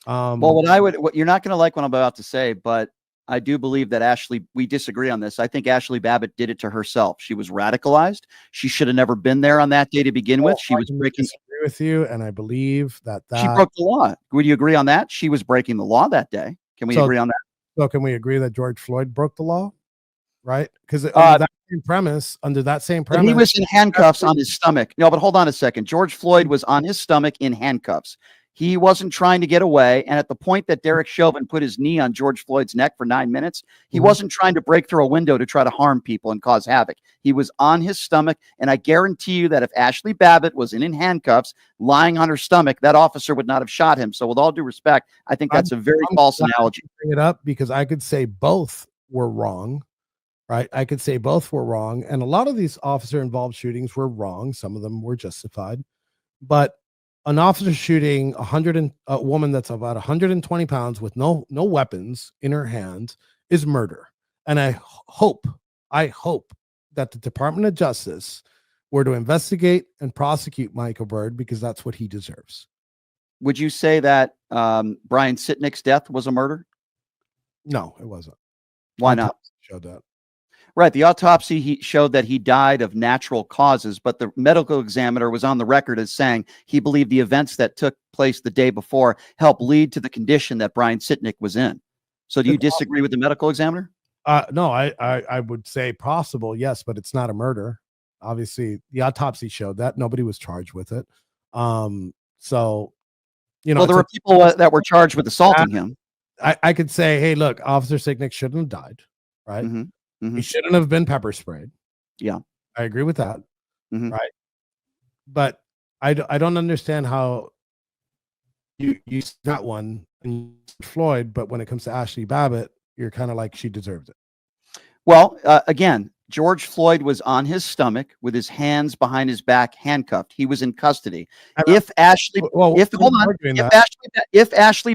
Well, what you're not going to like what I'm about to say, but I do believe that we disagree on this. I think Ashley Babbitt did it to herself. She was radicalized. She should have never been there on that day to begin with. She was breaking. I disagree with you, and I believe that she broke the law. Would you agree on that? She was breaking the law that day. Can we agree on that? So can we agree that George Floyd broke the law? Right? Because under that same premise, he was in handcuffs on his stomach. No, but hold on a second. George Floyd was on his stomach in handcuffs. He wasn't trying to get away. And at the point that Derek Chauvin put his knee on George Floyd's neck for 9 minutes, he wasn't trying to break through a window to try to harm people and cause havoc. He was on his stomach. And I guarantee you that if Ashley Babbitt was in handcuffs, lying on her stomach, that officer would not have shot him. So with all due respect, I think that's a very false analogy. Bring it up because I could say both were wrong. Right. I could say both were wrong. And a lot of these officer involved shootings were wrong. Some of them were justified. But an officer shooting a woman that's about 120 pounds with no weapons in her hands is murder. And I hope that the Department of Justice were to investigate and prosecute Michael Byrd, because that's what he deserves. Would you say that Brian Sitnick's death was a murder? No, it wasn't. Why not? Showed that. Right. The autopsy showed that he died of natural causes, but the medical examiner was on the record as saying he believed the events that took place the day before helped lead to the condition that Brian Sitnick was in. So do you disagree with the medical examiner? No, I would say possible, yes, but it's not a murder. Obviously, the autopsy showed that nobody was charged with it. So, well, there were people that were charged with assaulting him. I could say, hey, look, Officer Sitnick shouldn't have died, right? He shouldn't have been pepper sprayed. Yeah, I agree with that. Right, but I don't understand how you that one and Floyd, but when it comes to Ashley Babbitt, you're kind of like she deserves it. Well, again, George Floyd was on his stomach with his hands behind his back, handcuffed. He was in custody. If Ashley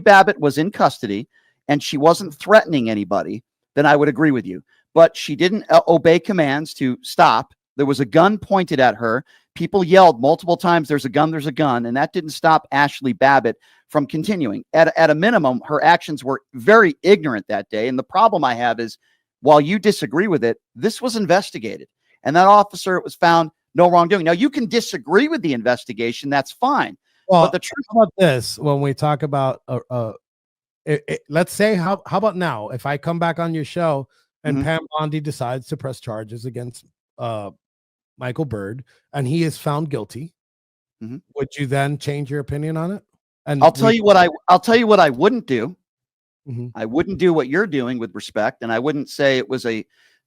Babbitt was in custody and she wasn't threatening anybody, then I would agree with you. But she didn't obey commands to stop. There was a gun pointed at her. People yelled multiple times, there's a gun, and that didn't stop Ashley Babbitt from continuing. At a minimum, her actions were very ignorant that day. And the problem I have is, while you disagree with it, this was investigated. And that officer, it was found no wrongdoing. Now, you can disagree with the investigation. That's fine. Well, but the truth about this, when we talk about, let's say, how about now, if I come back on your show and Mhm. Pam Bondi decides to press charges against Michael Bird, and he is found guilty, Mhm. would you then change your opinion on it? And I'll tell you what I wouldn't do. Mhm. I wouldn't do what you're doing with respect, and I wouldn't say it was a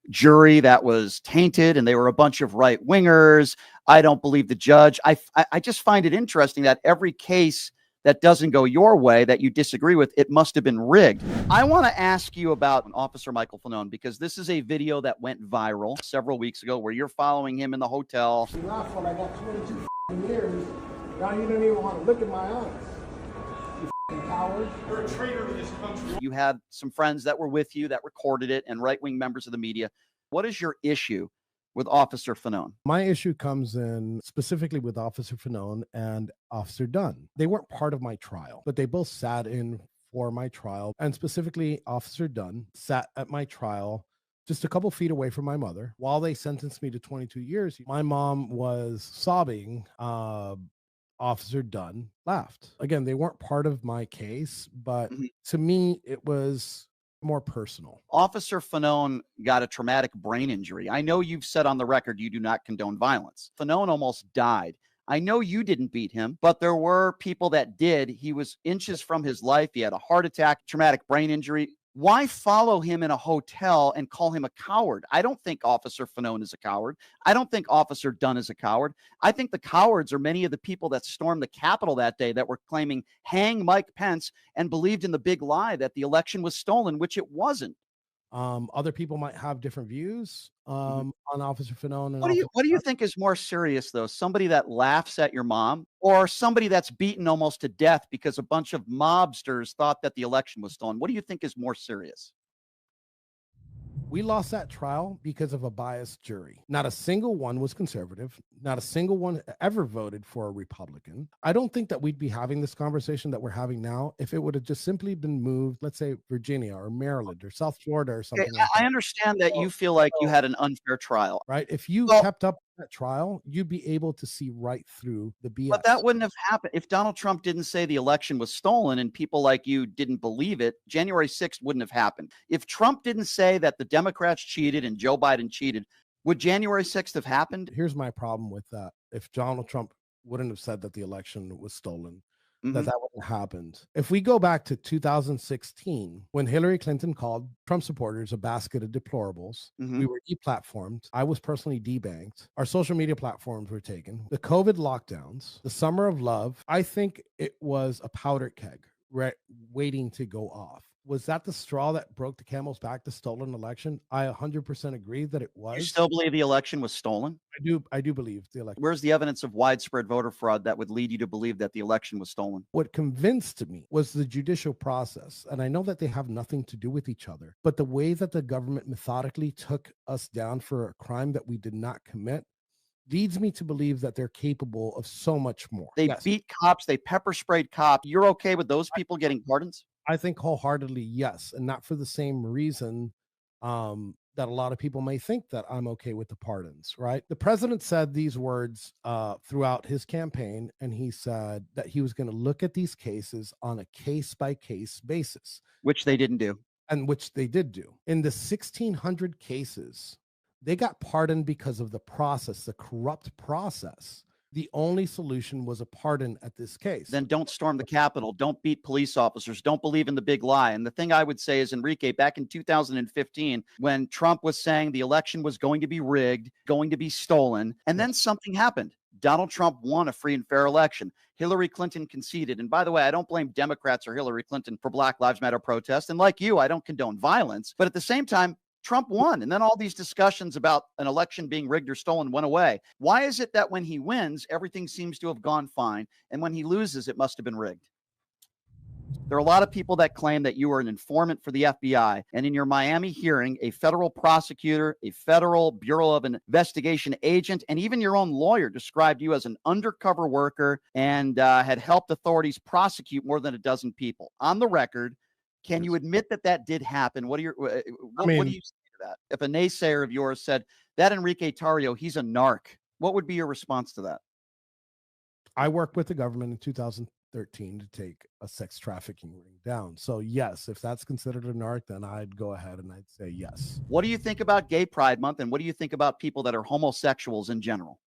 jury that was tainted and they were a bunch of right wingers. I don't believe the judge. I just find it interesting that every case that doesn't go your way that you disagree with, it must have been rigged. I want to ask you about Officer Michael Fanone, because this is a video that went viral several weeks ago where you're following him in the hotel. You laugh when I got 22 years. Now you don't even want to look in my eyes. You coward. You're a traitor to this country. You had some friends that were with you that recorded it, and right-wing members of the media. What is your issue with Officer Fanone? My issue comes in specifically with Officer Fanone and Officer Dunn. They weren't part of my trial, but they both sat in for my trial. And specifically, Officer Dunn sat at my trial just a couple feet away from my mother. While they sentenced me to 22 years, my mom was sobbing. Officer Dunn laughed. Again, they weren't part of my case, but Mhm. to me, it was more personal. Officer Fanone got a traumatic brain injury. I know you've said on the record you do not condone violence. Fanone almost died. I know you didn't beat him, but there were people that did. He was inches from his life. He had a heart attack, traumatic brain injury. Why follow him in a hotel and call him a coward? I don't think Officer Fanone is a coward. I don't think Officer Dunn is a coward. I think the cowards are many of the people that stormed the Capitol that day that were claiming hang Mike Pence and believed in the big lie that the election was stolen, which it wasn't. Other people might have different views on Officer Fanone and What do you think is more serious, though? Somebody that laughs at your mom, or somebody that's beaten almost to death because a bunch of mobsters thought that the election was stolen? What do you think is more serious? We lost that trial because of a biased jury. Not a single one was conservative. Not a single one ever voted for a Republican. I don't think that we'd be having this conversation that we're having now if it would have just simply been moved, let's say Virginia or Maryland or South Florida or Okay, something like I that. understand that you feel like you had an unfair trial. Right? If you Well, kept up that trial, you'd be able to see right through the BS. but that wouldn't have happened if Donald Trump didn't say the election was stolen and people like you didn't believe it. January 6th wouldn't have happened. If Trump didn't say that the Democrats cheated and Joe Biden cheated, would January 6th have happened? Here's my problem with that. If Donald Trump wouldn't have said that the election was stolen, Mhm. that wouldn't have happened. If we go back to 2016, when Hillary Clinton called Trump supporters a basket of deplorables, Mhm. we were deplatformed. I was personally debanked. Our social media platforms were taken. The COVID lockdowns, the summer of love, I think it was a powder keg waiting to go off. Was that the straw that broke the camel's back, the stolen election? I 100% agree that it was. You still believe the election was stolen? I do believe the election. Where's the evidence of widespread voter fraud that would lead you to believe that the election was stolen? What convinced me was the judicial process. And I know that they have nothing to do with each other, but the way that the government methodically took us down for a crime that we did not commit leads me to believe that they're capable of so much more. They Yes. beat cops, they pepper sprayed cops. You're okay with those people getting pardons? I think wholeheartedly yes, and not for the same reason that a lot of people may think that I'm okay with the pardons. Right? The president said these words throughout his campaign, and he said that he was going to look at these cases on a case by case basis, Which they didn't do. and which they did do. In the 1,600 cases, they got pardoned because of the process, the corrupt process. The only solution was a pardon at this case. Then don't storm the Capitol. Don't beat police officers. Don't believe in the big lie. And the thing I would say is, Enrique, back in 2015, when Trump was saying the election was going to be rigged, going to be stolen, and then something happened. Donald Trump won a free and fair election. Hillary Clinton conceded. And by the way, I don't blame Democrats or Hillary Clinton for Black Lives Matter protests. And like you, I don't condone violence. But at the same time, Trump won. And then all these discussions about an election being rigged or stolen went away. Why is it that when he wins, everything seems to have gone fine, and when he loses, it must have been rigged? There are a lot of people that claim that you were an informant for the FBI. And in your Miami hearing, a federal prosecutor, a federal Bureau of Investigation agent, and even your own lawyer described you as an undercover worker and had helped authorities prosecute more than a dozen people. On the record, can you admit that that did happen? What do you say to that? If a naysayer of yours said that Enrique Tarrio, he's a narc, what would be your response to that? I worked with the government in 2000 13 to take a sex trafficking ring down. So yes, if that's considered a narc, then I'd go ahead and I'd say yes. What do you think about Gay Pride Month, and what do you think about people that are homosexuals in general?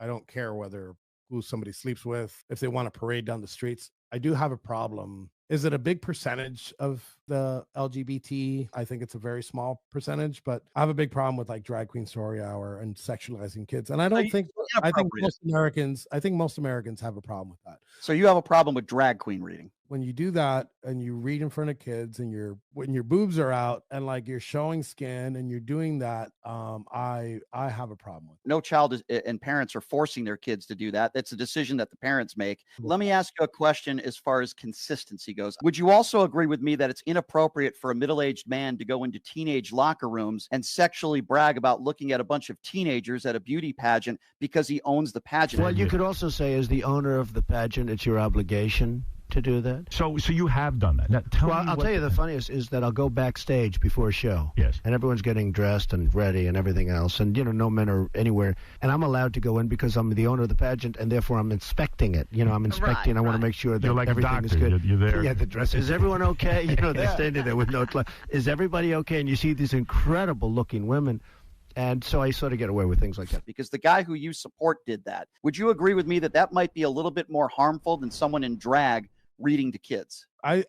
I don't care whether who somebody sleeps with, if they want to parade down the streets. I do have a problem. Is it a big percentage of the LGBT? I think it's a very small percentage, but I have a big problem with like drag queen story hour and sexualizing kids. And I don't think I think most Americans have a problem with that. So you have a problem with drag queen reading? When you do that and you read in front of kids and when your boobs are out and like you're showing skin and you're doing that, I have a problem with it. No child and parents are forcing their kids to do that. That's a decision that the parents make. Let me ask you a question as far as consistency goes. Would you also agree with me that it's inappropriate for a middle-aged man to go into teenage locker rooms and sexually brag about looking at a bunch of teenagers at a beauty pageant because he owns the pageant? Well, you could also say, as the owner of the pageant, it's your obligation to do that. So you have done that. Now, I'll tell you the funniest is that I'll go backstage before a show. Yes. And everyone's getting dressed and ready and everything else. And, no men are anywhere. And I'm allowed to go in because I'm the owner of the pageant and therefore I'm inspecting it. I'm inspecting. I want to make sure that like everything is good. You're there. Yeah, the dress. Is everyone okay? They're standing there with no clothes. Is everybody okay? And you see these incredible looking women. And so I sort of get away with things like that. Because the guy who you support did that. Would you agree with me that that might be a little bit more harmful than someone in drag reading to kids? I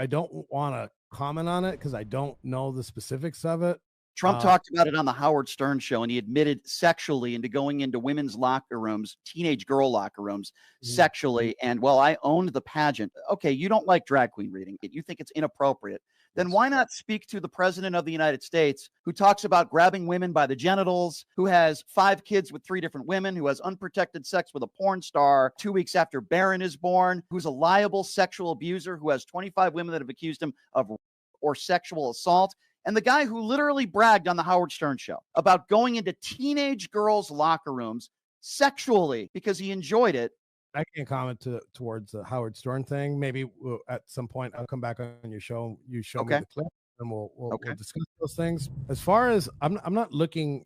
don't want to comment on it because I don't know the specifics of it. Trump talked about it on the Howard Stern show, and he admitted sexually into going into women's locker rooms, teenage girl locker rooms, sexually. And well, I owned the pageant. Okay, you don't like drag queen reading. You think it's inappropriate. Then why not speak to the president of the United States, who talks about grabbing women by the genitals, who has 5 kids with 3 different women, who has unprotected sex with a porn star 2 weeks after Barron is born, who's a liable sexual abuser, who has 25 women that have accused him of or sexual assault, and the guy who literally bragged on the Howard Stern show about going into teenage girls' locker rooms sexually because he enjoyed it. I can't comment towards the Howard Stern thing. Maybe at some point I'll come back on your show. You show me the clip, and we'll discuss those things. As far as I'm not looking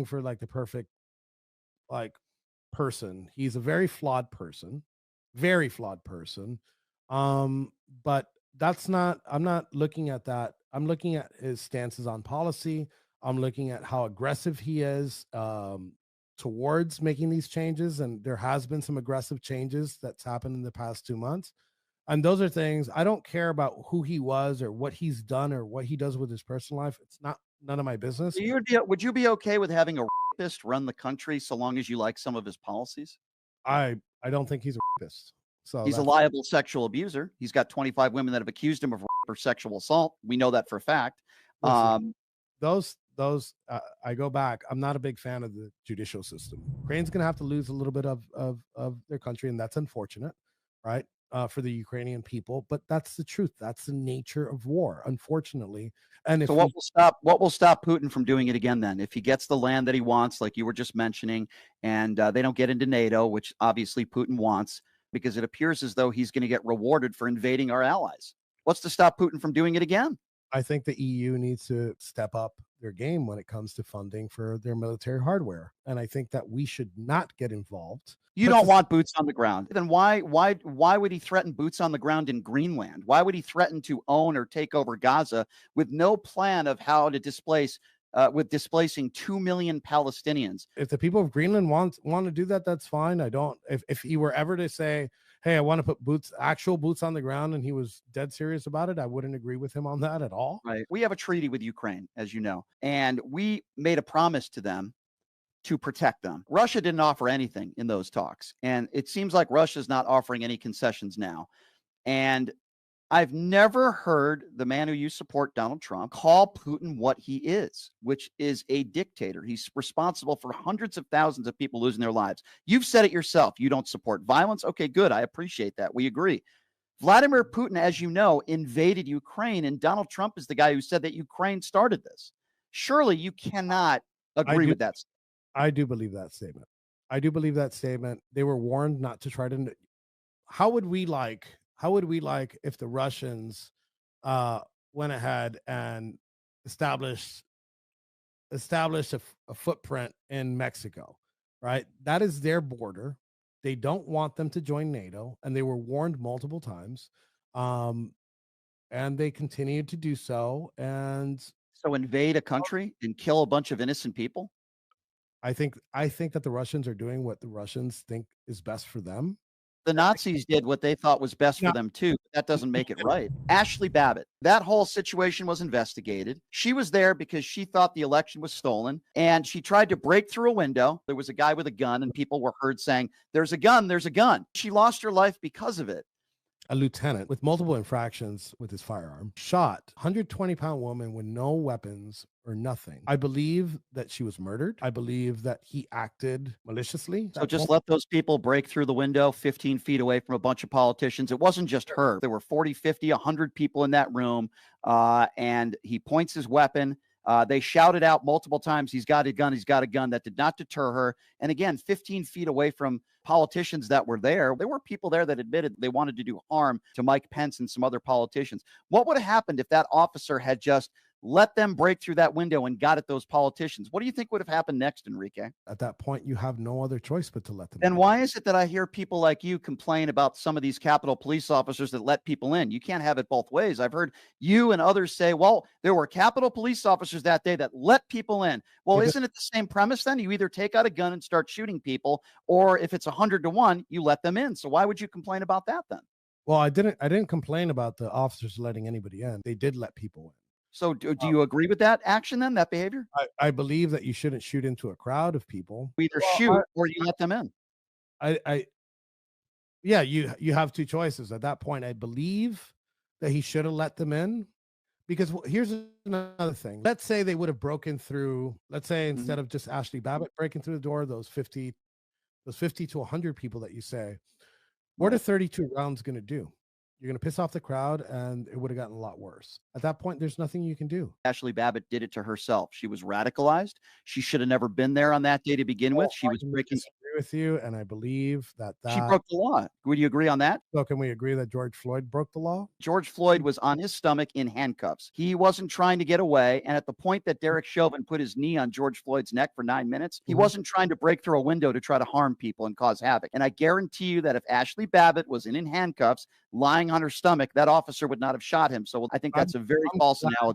for like the perfect like person. He's a very flawed person. But that's not. I'm not looking at that. I'm looking at his stances on policy. I'm looking at how aggressive he is towards making these changes, and there has been some aggressive changes that's happened in the past 2 months, and those are things I don't care about who he was or what he's done or what he does with his personal life. It's none of my business. Would you be okay with having a rapist run the country so long as you like some of his policies? I don't think he's a rapist. So he's a liable sexual abuser. He's got 25 women that have accused him of rape or sexual assault. We know that for a fact. Those I go back. I'm not a big fan of the judicial system. Ukraine's going to have to lose a little bit of their country, and that's unfortunate, right? For the Ukrainian people, but that's the truth. That's the nature of war, unfortunately. And if what will stop Putin from doing it again then? If he gets the land that he wants, like you were just mentioning, and they don't get into NATO, which obviously Putin wants, because it appears as though he's going to get rewarded for invading our allies. What's to stop Putin from doing it again? I think the EU needs to step up their game when it comes to funding for their military hardware. And I think that we should not get involved. You don't want boots on the ground. Then why would he threaten boots on the ground in Greenland? Why would he threaten to own or take over Gaza with no plan of how to displacing 2 million Palestinians? If the people of Greenland want to do that, that's fine. I don't. If he were ever to say, hey, I want to put actual boots on the ground, and he was dead serious about it, I wouldn't agree with him on that at all. Right. We have a treaty with Ukraine, as you know, and we made a promise to them to protect them. Russia didn't offer anything in those talks, and it seems like Russia's not offering any concessions now. And I've never heard the man who you support, Donald Trump, call Putin what he is, which is a dictator. He's responsible for hundreds of thousands of people losing their lives. You've said it yourself. You don't support violence. Okay, good. I appreciate that. We agree. Vladimir Putin, as you know, invaded Ukraine, and Donald Trump is the guy who said that Ukraine started this. Surely you cannot agree with that. I do believe that statement. They were warned not to try to. How would we like if the Russians went ahead and established a footprint in Mexico, right? That is their border. They don't want them to join NATO, and they were warned multiple times. And they continued to do so. And So invade a country and kill a bunch of innocent people? I think that the Russians are doing what the Russians think is best for them. The Nazis did what they thought was best for Now- them too, but that doesn't make it right. Ashley Babbitt, that whole situation was investigated. She was there because she thought the election was stolen, and she tried to break through a window. There was a guy with a gun, and people were heard saying, "There's a gun, there's a gun." She lost her life because of it. A lieutenant with multiple infractions with his firearm shot 120-pound woman with no weapons or nothing. I believe that she was murdered. I believe that he acted maliciously. So just let those people break through the window 15 feet away from a bunch of politicians. It wasn't just her. There were 40, 50, 100 people in that room, and he points his weapon. They shouted out multiple times, "He's got a gun, he's got a gun." That did not deter her. And again, 15 feet away from politicians that were there were people there that admitted they wanted to do harm to Mike Pence and some other politicians. What would have happened if that officer had just let them break through that window and got at those politicians? What do you think would have happened next, Enrique? At that point, you have no other choice but to let them. Then why is it that I hear people like you complain about some of these Capitol Police officers that let people in? You can't have it both ways. I've heard you and others say, well, there were Capitol Police officers that day that let people in. Well, isn't it the same premise then? You either take out a gun and start shooting people, or if it's 100-1, you let them in. So why would you complain about that then? Well, I didn't complain about the officers letting anybody in. They did let people in. So do you agree with that action then, that behavior? I believe that you shouldn't shoot into a crowd of people. You either shoot or you let them in. Yeah, you have two choices. At that point, I believe that he should have let them in, because here's another thing. Let's say they would have broken through, let's say instead of just Ashley Babbitt breaking through the door, those 50 to 100 people that you say, what are 32 rounds going to do? You're going to piss off the crowd, and it would have gotten a lot worse. At that point, there's nothing you can do. Ashley Babbitt did it to herself. She was radicalized. She should have never been there on that day to begin with. She was breaking. I disagree with you, and I believe that she broke the law. Would you agree on that? So can we agree that George Floyd broke the law? George Floyd was on his stomach in handcuffs. He wasn't trying to get away. And at the point that Derek Chauvin put his knee on George Floyd's neck for 9 minutes, he wasn't trying to break through a window to try to harm people and cause havoc. And I guarantee you that if Ashley Babbitt was in handcuffs, lying on her stomach, that officer would not have shot him. So I think that's a very false analogy.